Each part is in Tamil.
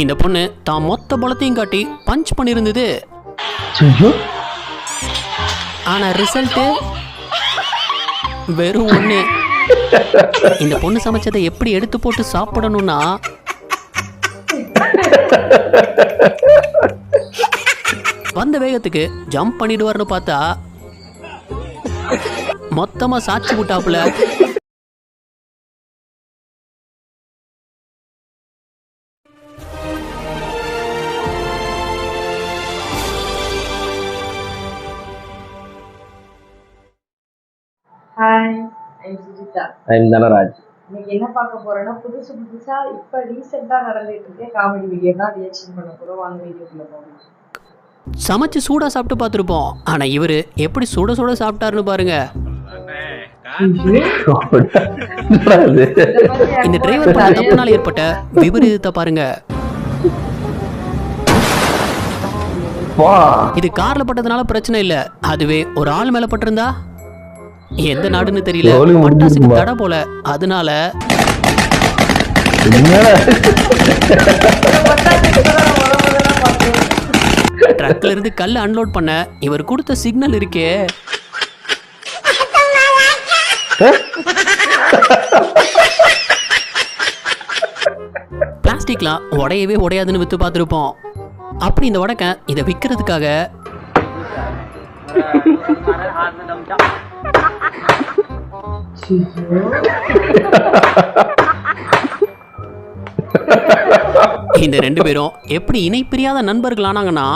இந்த பொண்ணு தான் மொத்த பலத்தையும் காட்டி பஞ்ச் பண்ணியிருந்தது. ஆனா ரிசல்ட் வெறும் ஒண்ணு. இந்த பொண்ணு சமைச்சதை எப்படி எடுத்து போட்டு சாப்பிடணும்னா வந்த வேகத்துக்கு ஜம்ப் பண்ணிடுவார்னு பார்த்தா மொத்தமா சாட்சி விட்டாப்புல. Hi, I'm Sujitha. I'm Dhanaraj. இன்னைக்கு என்ன பார்க்க போறோம்னா புதுசா இப்ப ரீசெண்டா நடந்துட்டு இருக்க காமெடி வீடியோ தான் ரியாக்ஷன் பண்ண போறோம். வாங்க வீடியோக்குள்ள போகலாம். சமைச்சு சூடா சாப்பிட்டு பார்த்துருப்போம். ஆனா இவரு எப்படி சுட சுட சாப்பிட்டாருன்னு பாருங்க. இந்த டிரைவர் பண்ண தப்புனால ஏற்பட்ட விபரீதத்தை பாருங்க. இது கார்ல பட்டதுனால பிரச்சனை இல்ல, அதுவே ஒரு ஆள் மேல பட்டிருந்தா எந்த நாடுன்னு தெரியல, பட்டாசுக்கு தடை போல. அதனால ட்ரக்ல இருந்து கல்ல அன்லோட் பண்ண இவர் கொடுத்த சிக்னல் இருக்கே, பிளாஸ்டிக்லாம் உடையவே உடையாதுன்னு வித்து பார்த்துருப்போம். அப்படி இந்த வடக்க இதை விற்கிறதுக்காக இந்த ரெண்டு பேரும் எப்படி இணை பிரியாத நண்பர்கள் ஆனாங்கன்னா,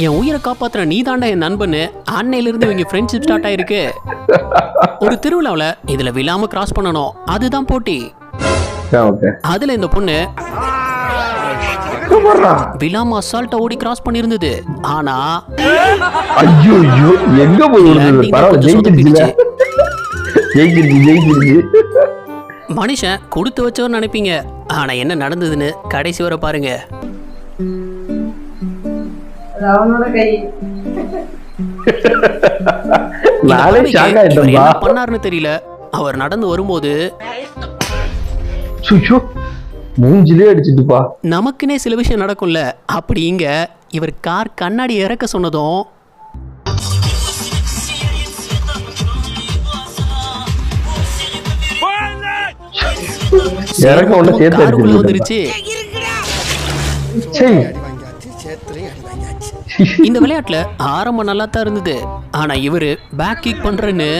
என் உயிரை காப்பாத்துற நீ தாண்டா என் நண்பன்னு அன்னையில இருந்து இவங்க ஃப்ரெண்ட்ஷிப் ஸ்டார்ட் ஆயிருக்கு. ஒரு திருவிழாவில் இதுல விழாம கிராஸ் பண்ணணும், அதுதான் போட்டி. அதுல இந்த பொண்ணு விழாம அசால்ட்டா ஓடி கிராஸ் பண்ணிருந்தது. ஆனா மனுஷன் கொடுத்து வச்சவர் நினைப்பீங்க. ஆனா என்ன நடந்ததுன்னு கடைசி வரை பாருங்க. என்ன பண்ணாருன்னு தெரியல. அவர் நடந்து வரும்போது மூஞ்சிலே அடிச்சிட்டுப்பா. நமக்குனே சில விஷயம் நடக்கும்ல, அப்படி இங்க இவர் கார் கண்ணாடி இறக்க சொன்னதும் வந்துருச்சு. இந்த விளையாட்டுல ஆரம்பம் நல்லா தான் இருந்தது. ஆனா இவரு பேக் கிக் பண்றேன்னு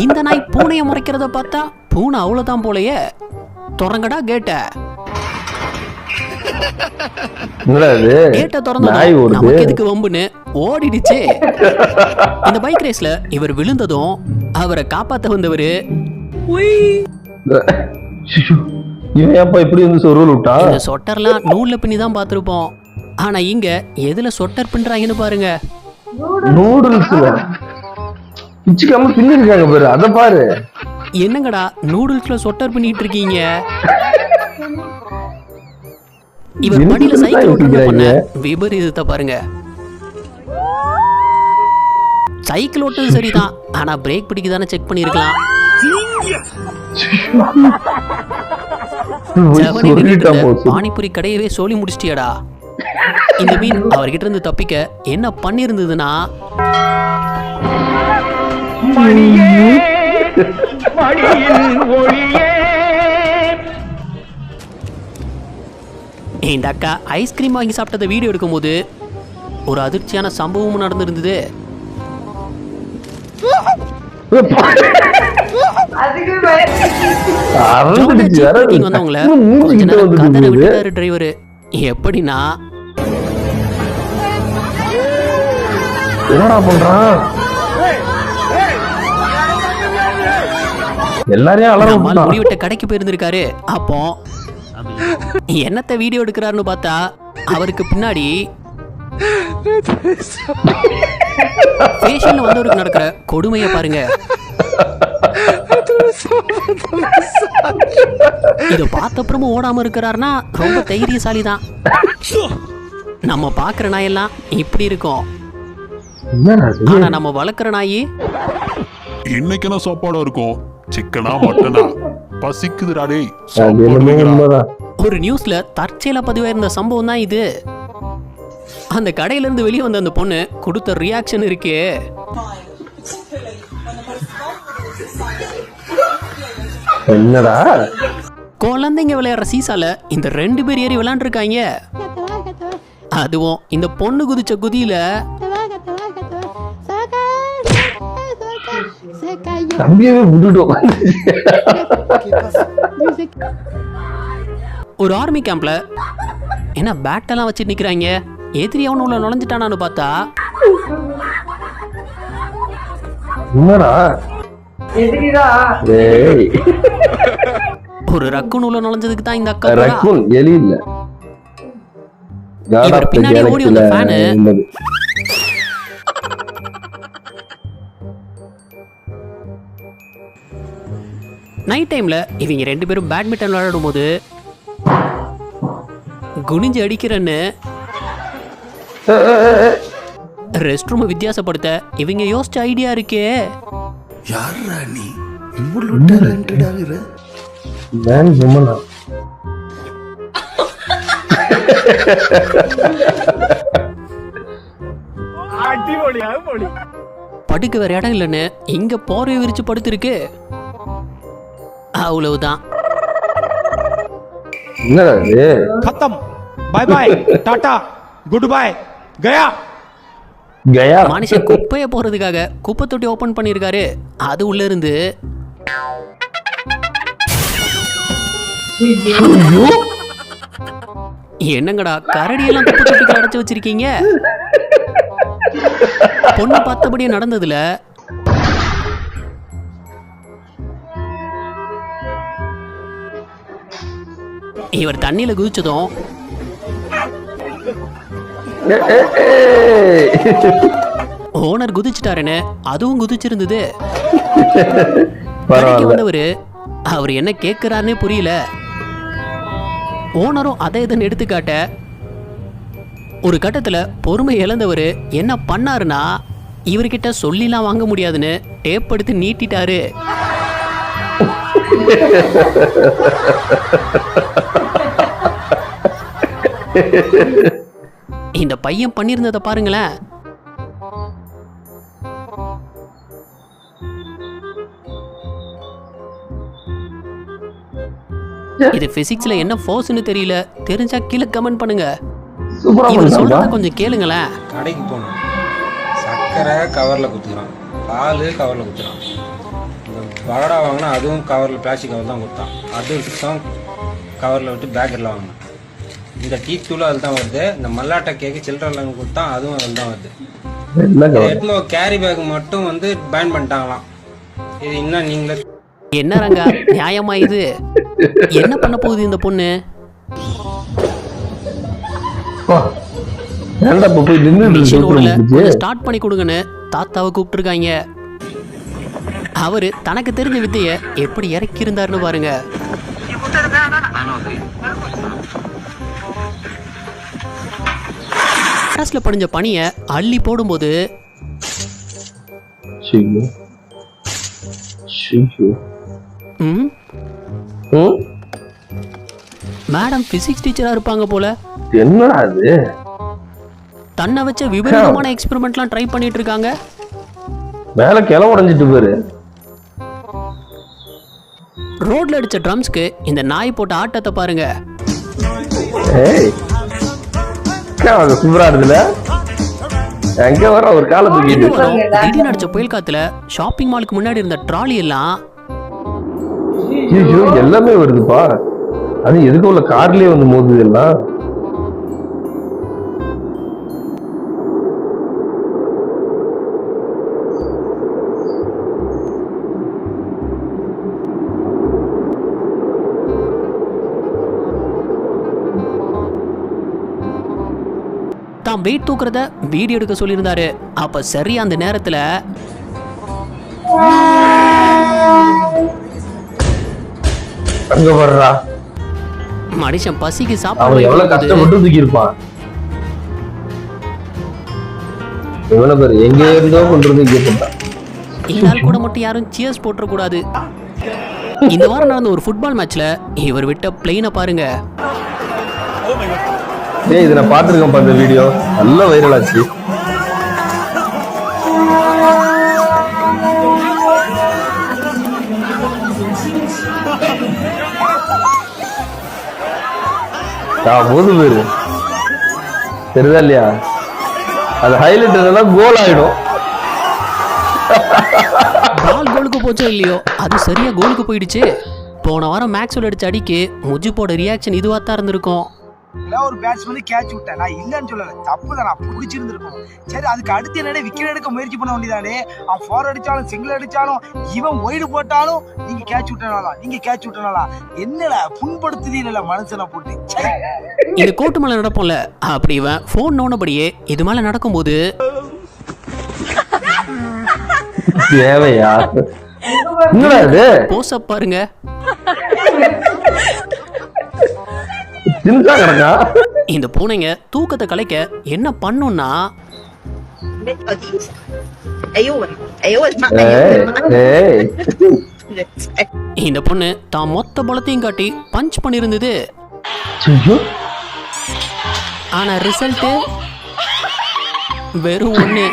இந்த நாய் பூனைய முறைக்கிறத பார்த்தா பூனை அவ்வளவுதான் போலயே. தொடங்கடா கேட்ட. கேட்ட திறந்ததும் நமக்கு எதுக்கு வம்புன்னு ஓடிடுச்சு. இந்த பைக் ரேஸ்ல இவர் விழுந்ததும் அவரை காப்பாத்த வந்தவரு இந்த சொட்டர்லாம் நூல்ல பின்னி தான் பார்த்திருப்போம். ஆனா இங்க எதுல சொட்டர் பின்றாங்கன்னு பாருங்க. என்னங்கடா நூடுல்ஸ்ல சொட்டர் பண்ணிட்டு இருக்கீங்க? இவர் படியில சைக்கிள் ஓட்டுறது பண்ண விபரீதத்தை பாருங்க. சைக்கிள் ஓட்டுறது சரிதான், ஆனா பிரேக் பிடிக்குதானே செக் பண்ணிருக்கலாம். பானிபுரி கடையவே சொல்லி முடிச்சிட்டியாடா. இந்த மீன் அவர்கிட்ட இருந்து தப்பிக்க என்ன பண்ணிருந்ததுன்னா, இந்த அக்கா ஐஸ்கிரீம் வாங்கி சாப்பிட்டதை வீடியோ எடுக்கும் போது ஒரு அதிர்ச்சியான சம்பவமும் நடந்திருந்தது. வந்தவங்கள கொஞ்ச நேரம் கதற விட்டாரு டிரைவரு. எப்படின்னா என்னடா பண்றான், எல்லாரையும் முடிவிட்ட கடைக்கு போயிருந்திருக்காரு. அப்போ என்னத்த வீடியோ எடுக்கிறாருன்னு பார்த்தா அவருக்கு பின்னாடி ஃபேஷன்ல வந்தவருக்கு நடக்கிற கொடுமையை பாருங்க. இத பார்த்த அப்புறமும் ஓடாம இருக்கிறாருன்னா ரொம்ப தைரியசாலி தான். நம்ம பாக்குற நாயெல்லாம் இப்படி இருக்கும், என்னடா இது? ஆனா நம்ம வளர்க்குற நாயி இன்னைக்கு என்ன சாப்பாடா இருக்கும்? சிக்கனா மட்டனா? பசிக்குதுடா டேய், அது சாப்பாடு என்னமோ வைங்கடா. உண்மைதான். ஒரு நியூஸ்ல தற்செயலா பதிவாயிருந்த சம்பவம் தான் இது. அந்த கடையில இருந்து வெளியே வந்த அந்த பொண்ணு கொடுத்த ரியாக்ஷன் இருக்கே, என்னடா குழந்தைங்க விளையாடுற சீசால இந்த 2 பேர் ஏறி விளையாண்டுருக்காங்க. அதுவும் இந்த பொண்ணு குதிச்ச குதியில தம்பியவே விட்டுட்டோம். ஒரு ஆர்மி கேம்ப்ல என்ன பேட்டெல்லாம் வச்சு நிக்கிறாங்க. எதிரி அவனு உள்ள நுழைஞ்சிட்டானான்னு பார்த்தா என்னடா எதிரிதான். டேய், ஒரு ரக்குன் உள்ள நுழைஞ்சதுக்கு தான் இந்த அக்கா போறா. ரக்குன் எலி இல்ல, God இவர் of the பின்னாடி ஓடி வந்த Galaxy-ல ஃபேனு. உள்ளது. நைட் டைம்ல இவங்க 2 பேரும் பேட்மிண்டன் விளையாடும் போது குனிஞ்சு அடிக்கிறன்னு ரெஸ்ட் ரூம் வித்தியாசப்படுத்த இவங்க யோசிச்ச ஐடியா இருக்கே. யாரா நீ இவ்வளவு டேலண்டட் ஆகுற? Man, woman ஆ? படுக்க வேற இடம் இல்லைன்னு இங்க போர்வை விரிச்சு படுத்திருக்கு. அவ்வளவுதான். என்னடா இது? खत्म bye bye tata goodbye गया கயா மனுஷன் குப்பைய போறதுக்காக குப்பை தொட்டி ஓபன் பண்ணிருக்காரு. அது உள்ள இருந்து என்னங்கடா கரடியெல்லாம் குப்பை தொட்டிக்கு அடைச்சு வச்சிருக்கீங்க. பொண்ணு பார்த்தபடியே நடந்ததுல இவர் தண்ணியில குதிச்சதும் ஓனர் குதிச்சிட்டாருன்னு அதுவும் குதிச்சிருந்தது. கடைக்கு பரவாயில்ல. வந்தவரு அவர் என்ன கேட்கிறாருன்னே புரியல. ஓனரும் அதை இதுன்னு எடுத்துக்காட்ட ஒரு கட்டத்துல பொறுமை இழந்தவர் என்ன பண்ணாருன்னா இவர்கிட்ட சொல்லிலாம் வாங்க முடியாதுன்னு டேப் எடுத்து நீட்டிட்டாரு. இந்த பையன் பண்ணிருந்ததை பாருங்களேன். இது பிசிக்ஸ்ல என்ன ஃபோர்ஸ்னு தெரியல, தெரிஞ்சா கீழே கமெண்ட் பண்ணுங்க. சூப்பரா இவர் பண்ணா. சொல்றத கொஞ்சம் கேளுங்களேன். கடைக்கு போகணும், சர்க்கரை கவரில் குத்துக்கிறான், பால் கவரில் குத்துறான், இந்த பரோடா வாங்கினா அதுவும் கவரில் பிளாஸ்டிக் கவர் தான் கொடுத்தான், அது தான் கவரில் விட்டு பேக்கெட்டில் வாங்கினான். இந்த டீ தூளும் அதில் தான் வருது, இந்த மல்லாட்டை கேக்கு சில்லறையில் கொடுத்தான் அதுவும் அதில் தான் வருது. என்ன கவலை? எடுத்து கேரி பேக் மட்டும் வந்து பேன் பண்ணிட்டாங்களாம். இது இன்னும் நீங்களே என்ன ரங்கா நியாயமா இது? என்ன பண்ண போகுது இந்த பொண்ணு? பா, ஏன்டா இப்ப போய் நின்னுட்டு மிஷின் இருக்க ஓடல, முடிஞ்சுச்சு? கொஞ்சம் ஸ்டார்ட் பண்ணி கொடுங்கன்னு தாத்தாவை கூப்பிட்டுருக்காங்க. அவரு தனக்கு தெரிஞ்ச வித்தைய எப்படி இறக்கி இருந்தாருன்னு பாருங்க. அரசுல படிஞ்ச பணிய அள்ளி போடும்போது ஐயோ. ஐயோ. ம், ம்? மேடம் பிசிக்ஸ் டீச்சரா இருப்பாங்க போல. என்னடா அது? தன்னை வச்ச விபரீதமான எக்ஸ்பெரிமெண்ட்லாம் ட்ரை பண்ணிட்டு இருக்காங்க. மேல கிளை உடைஞ்சிட்டு போயிரு. ரோட்ல அடிச்ச ட்ரம்ஸ்க்கு இந்த நாய் போட்ட ஆட்டத்தை பாருங்க. ஏய், அது சூப்பரா இருக்குல்ல? எங்க வர ஒரு கால தூக்கிட்டு இன்னும் வரும், திடீர்னு அடிச்ச புயல் காத்துல ஷாப்பிங் மாலுக்கு முன்னாடி இருந்த ட்ராலி எல்லாம் ஐயோ, எல்லாமே வருதுப்பா. அது எதுக்கு உள்ள கார்லயே வந்து மோதுது எல்லாம். தான் வெயிட் தூக்குறத வீடியோ எடுக்க சொல்லியிருந்தாரு. அப்ப சரி அந்த நேரத்துல அங்க வர்றா. மனுஷன் பசிக்கு அவன் சாப்பிட எவ்வளவு கஷ்டப்பட்டு தூக்கி இருப்பான். இவனை பேர் எங்க இருந்தோ கொண்டு வந்து இங்கே போட்டான். இதால் கூட மட்டும் யாரும் சியர்ஸ் போட்டுற கூடாது. இந்த வாரம் நடந்த ஒரு ஃபுட்பால் மேட்ச்ல இவர் விட்ட பிளெயினை பாருங்க. இதை நான் பார்த்துருக்கேன்ப்பா இந்த வீடியோ, நல்ல வைரல் ஆச்சு. போது பேரு தெரியுதா இல்லையா? அது ஹைலைட் என்னன்னா கோல் ஆயிடும். பால் கோலுக்கு போச்சோ இல்லையோ, அது சரியா கோலுக்கு போயிடுச்சு. போன வாரம் மேக்ஸ்வெல் அடிச்ச அடிக்கு முஜிப்போட ரியாக்ஷன் இதுவா தான் இருந்திருக்கும். ஒரு பேட்ஸ்மேன் கேட்ச் விட்டேன், நான் இல்லன்னு சொல்லல, தப்புதான், நான் பிடிச்சிருந்திருக்கும். சரி, அதுக்கு அடுத்து என்னடே விக்கெட் எடுக்க முயற்சி பண்ண வேண்டியதானே. அவன் ஃபார் அடிச்சாலும் சிங்கிள் அடிச்சாலும் இவன் ஒய்டு போட்டாலும் நீங்க கேட்ச் விட்டனாலா என்னடா புண்படுத்துதீங்கள மனுஷனை போட்டு. இது கோட்டு மேல நடப்போம்ல, அப்படி இவன் போன் நோனபடியே இது மேல நடக்கும்போது தேவையா போஸ் அப் பாருங்க. இந்த பூனைங்க தூக்கத்தை கலைக்க என்ன பண்ணும்னா, இந்த பொண்ணு தான் மொத்த பலத்தையும் காட்டி பஞ்ச் பண்ணிருந்தது. ஆனா ரிசல்ட் வெறும் ஒண்ணு.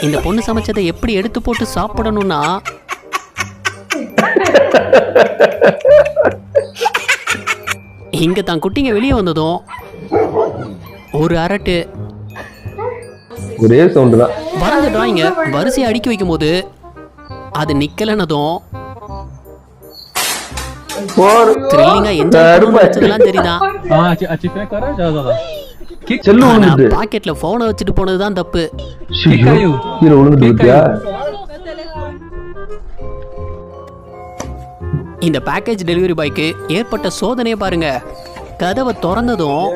இந்த பொண்ணு சமைச்சதை எப்படி எடுத்து போட்டு சாப்பிடணும்னா, இங்க தான் குட்டிங்க வெளியே வந்ததும் ஒரு அரட்டு, ஒரே சவுண்ட் தான். வரைஞ்ச டிராயிங்க வரிசையை அடுக்கி வைக்கும் போது அது நிக்கலனதும் த்ரில்லிங்கா என்ஜாய் பண்ணதெல்லாம் தெரியுதான். பாக்கெட்ல போனை வச்சுட்டு போனதுதான் தப்பு. இந்த பேக்கேஜ் டெலிவரி பாய்க்கு ஏற்பட்ட சோதனையை பாருங்க. கதவை திறந்ததும்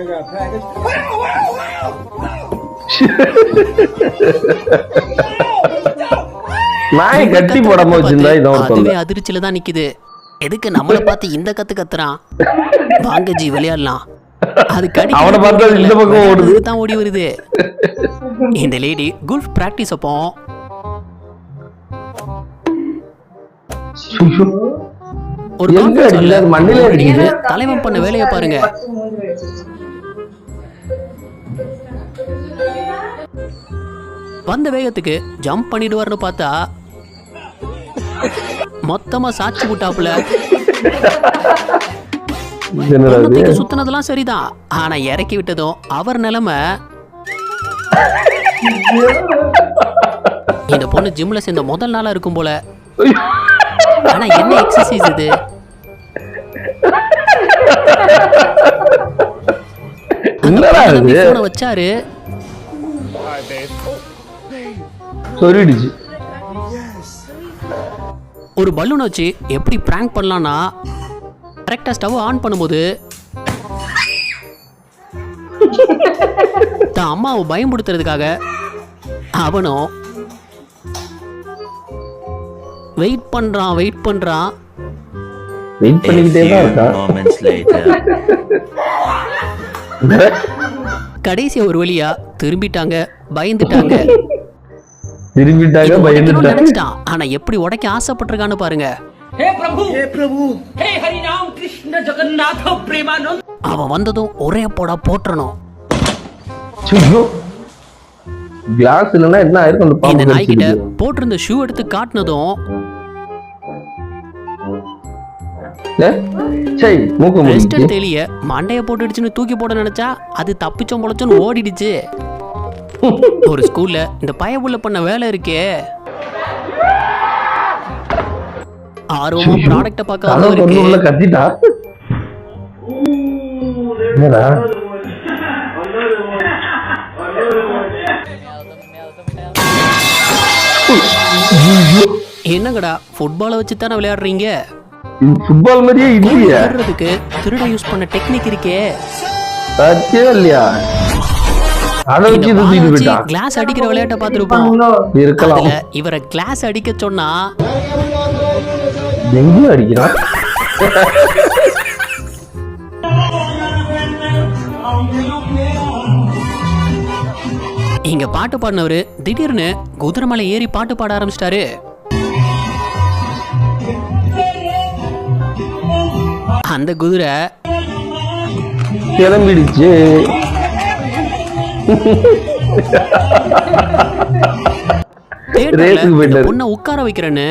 அதுவே அதிர்ச்சியில தான் நிக்குது. எதுக்கு நம்மளை பார்த்து இந்த கத்து கத்துறான்? வாங்க ஜி விளையாடலாம். அது கடிக்கு தான் ஓடி வருது. இந்த லேடி குல்ஃப் பிராக்டிஸ் அப்போ ஒரு தலைவன் பண்ண வேலையை பாருங்க. வந்த வேகத்துக்கு ஜம்ப் பண்ணிடுவார்னு பார்த்தா மொத்தமா சாட்சி விட்டாப்புல. சுத்தினதெல்லாம் சரிதான், ஆனா இறக்கி விட்டதும் அவர் நிலைமை. இந்த பொண்ணு ஜிம்ல சேர்ந்த முதல் நாளா இருக்கும் போல. ஆனா என்ன எக்ஸசைஸ் இது? வச்சாரு ஒரு பலூன் வச்சு எப்படி பிராங்க் பண்ணலாம்னா, கரெக்டா ஸ்டவ் ஆன் பண்ணும்போது தான் அம்மாவை பயன்படுத்துறதுக்காக அவனும் வெயிட் பண்றான். கடைசி ஒரு வழியா திரும்பிட்டாங்க, பயந்துட்டாங்க. ஆனா எப்படி உடைக்க ஆசைப்பட்டிருக்கான்னு பாருங்க. அவன் வந்ததும் ஒரே போடா போட்டுறணும். இந்த நாய்கிட்ட போட்டிருந்த ஷூ எடுத்து காட்டினதும் தெளிய மண்டைய போட்டுடுச்சுன்னு தூக்கி போட நினைச்சா அது தப்பிச்சோம் பொழைச்சோன்னு ஓடிடுச்சு. ஒரு ஸ்கூல்ல இந்த பயபுள்ள பண்ண வேலை இருக்கே, ஆர்வமா ப்ராடக்ட பார்க்க கத்திட்டா. என்னங்கடா ஃபுட்பாலை வச்சு தானே விளையாடுறீங்க? ஃபுட்பால் மாதிரியே இல்லையே. திருட யூஸ் பண்ண டெக்னிக் இருக்கே, இல்லையா? கிளாஸ் அடிக்கிற விளையாட்டை பார்த்திருப்போம். இருக்கலாம். இவரை கிளாஸ் அடிக்க சொன்னா எங்க அடிக்கிறான்? இங்க பாட்டு பாடினவரு திடீர்னு குதிரை மலை ஏறி பாட்டு பாட ஆரம்பிச்சிட்டாரு. அந்த குதிரை கிளம்பிடுச்சு. ரேஸுக்கு போயிட்டாரு. பொண்ணை உட்கார வைக்கிறேன்னு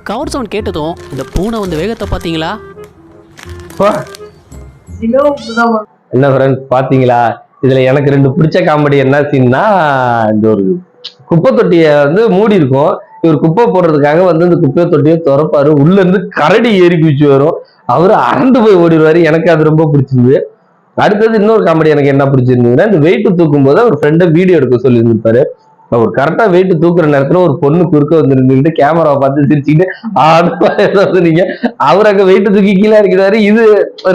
கவர் சவுண்ட் கேட்டதும் இந்த பூனை வந்து வேகத்தை பாத்தீங்களா? என்ன ஃப்ரெண்ட்ஸ் பாத்தீங்களா? இதுல எனக்கு 2 பிடிச்ச காமெடி என்ன சீன்னா, இந்த ஒரு குப்பை தொட்டிய வந்து மூடி இருக்கும். இவர் குப்பை போடுறதுக்காக வந்து இந்த குப்பை தொட்டியை திறப்பாரு. உள்ள இருந்து கரடி ஏறி குதிச்சு வரும். அவரு அரண்டு போய் ஓடிடுவாரு. எனக்கு அது ரொம்ப பிடிச்சிருந்தது. அடுத்தது இன்னொரு காமெடி எனக்கு என்ன பிடிச்சிருந்ததுன்னா, இந்த வெயிட் தூக்கும் போது அவர் ஃப்ரெண்டை வீடியோ எடுக்க சொல்லி இருந்திருப்பாரு. அவர் கரெக்டா வெயிட் தூக்குற நேரத்துல ஒரு பொண்ணு குறுக்க வந்து நின்றுட்டு கேமராவை பார்த்து சிரிச்சுக்கிட்டு நீங்க அவர் அங்க வெயிட் தூக்கி கீழே இருக்கிறாரு. இது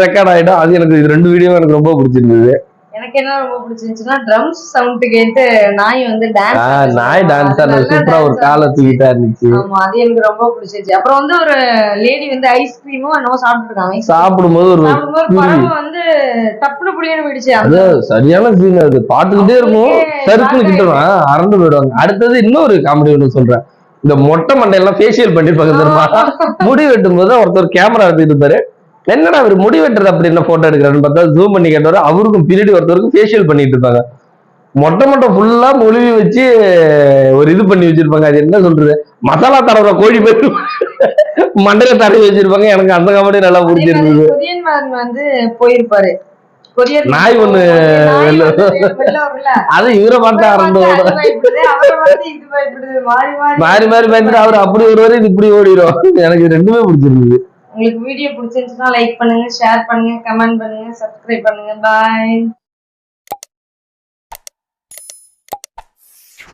ரெக்கார்ட் ஆயிடும். அது எனக்கு இது 2 வீடியோ எனக்கு ரொம்ப பிடிச்சிருந்தது. எனக்கு என்ன ரொம்ப பிடிச்சிருந்துச்சுன்னா ட்ரம்ஸ் சவுண்ட் கேட்டு நாய் வந்து நாய் டான்ஸ் சூப்பரா ஒரு காலை தூக்கிட்டா இருந்துச்சு. ஆமா, அது எனக்கு ரொம்ப பிடிச்சிருச்சு. அப்புறம் வந்து ஒரு லேடி வந்து ஐஸ்கிரீமும் என்னவோ சாப்பிட்டுருக்காங்க. சாப்பிடும்போது ஒரு பறவை வந்து டப்புனு புளியன்னு போயிடுச்சு. அது சரியான சீன். அது பாத்துக்கிட்டே இருக்கும். சருக்குன்னு கிட்டணும் அரண்டு போயிடுவாங்க. அடுத்தது இன்னொரு காமெடி ஒன்று சொல்றேன். இந்த மொட்டை மண்டையெல்லாம் ஃபேஷியல் பண்ணிருப்பாங்க தெரியுமா? முடி வெட்டும் போது ஒருத்தர் கேமரா எடுத்துட்டு இருப்பாரு. என்னடா அவர் முடி வெட்டுறது அப்படி என்ன போட்டோ எடுக்கிறாருன்னு பார்த்தா ஜூம் பண்ணி கேட்டவரு அவருக்கும் பின்னாடி ஒருத்தருக்கும் ஃபேஷியல் பண்ணிட்டு இருப்பாங்க. மொட்டை ஃபுல்லா மொழிவி வச்சு ஒரு இது பண்ணி வச்சிருப்பாங்க. அது என்ன சொல்றது, மசாலா தடவை கோழி பேரு மண்டையில தடவி வச்சிருப்பாங்க. எனக்கு அந்த காமெடி நல்லா பிடிச்சிருந்தது. கொரியன் மேன் வந்து போயிருப்பாரு. நாய் ஒண்ணு அது இவரை பார்த்து அரண்டோட மாறி மாறி பயந்துட்டு அவர் அப்படி ஒருவரை இது இப்படி ஓடிடும். எனக்கு 2மே பிடிச்சிருந்தது. உங்களுக்கு வீடியோ பிடிச்சிருந்துச்சுன்னா லைக் பண்ணுங்க, ஷேர் பண்ணுங்க, கமெண்ட் பண்ணுங்க, சப்ஸ்கிரைப் பண்ணுங்க. பாய்.